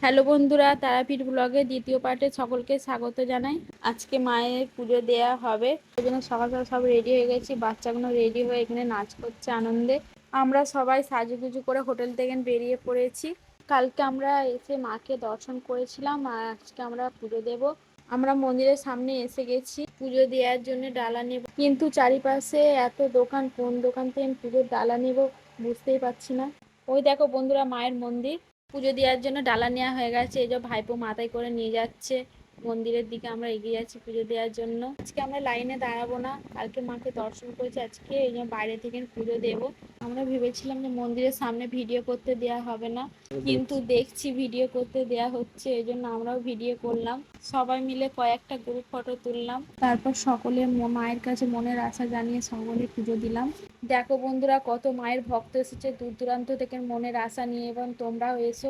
Hello বন্ধুরা, তারাপীঠ ব্লগে দ্বিতীয় পার্টে সকলকে স্বাগত জানাই। আজকে মায়ের পুজো দেয়া হবে, ওই জন্য সকাল সকাল সব রেডি হয়ে গেছি। বাচ্চাগুলো রেডি হয়ে এখানে নাচ করছে আনন্দে। আমরা সবাই সাজুগুজু করে হোটেল থেকে বেরিয়ে পড়েছি। কালকে আমরা এসে মাকে দর্শন করেছিলাম আর আজকে আমরা পুজো দেব। আমরা মন্দিরের সামনে এসে গেছি পুজো দেওয়ার জন্য ডালা নেব, কিন্তু চারিপাশে এত দোকান, কোন দোকান থেকে পুজোর ডালা নেব বুঝতেই পারছি না। ওই দেখো বন্ধুরা, মায়ের মন্দির। পুজো দেওয়ার জন্য ডালা নেওয়া হয়ে গেছে, এই যে ভাইপো মাথায় করে নিয়ে যাচ্ছে মন্দিরের দিকে। আমরা এগিয়ে যাচ্ছি পুজো দেওয়ার জন্য। আজকে আমরা লাইনে দাঁড়াবো না, কালকে মাকে দর্শন করেছি, আজকে এই যে বাইরে থেকে পুজো দেব। আমরা ভেবেছিলাম যে মন্দিরের সামনে ভিডিও করতে দেয়া হবে না, কিন্তু দেখছি ভিডিও করতে দেয়া হচ্ছে, এই জন্য আমরাও ভিডিও করলাম। সবাই মিলে কয়েকটা গ্রুপ ফটো তুললাম, তারপর সকলে মায়ের কাছে মনের আশা জানিয়ে সকলে পুজো দিলাম। দেখো বন্ধুরা, কত মায়ের ভক্ত এসেছে দূর দূরান্ত থেকে মনের আশা নিয়ে, এবং তোমরাও এসো।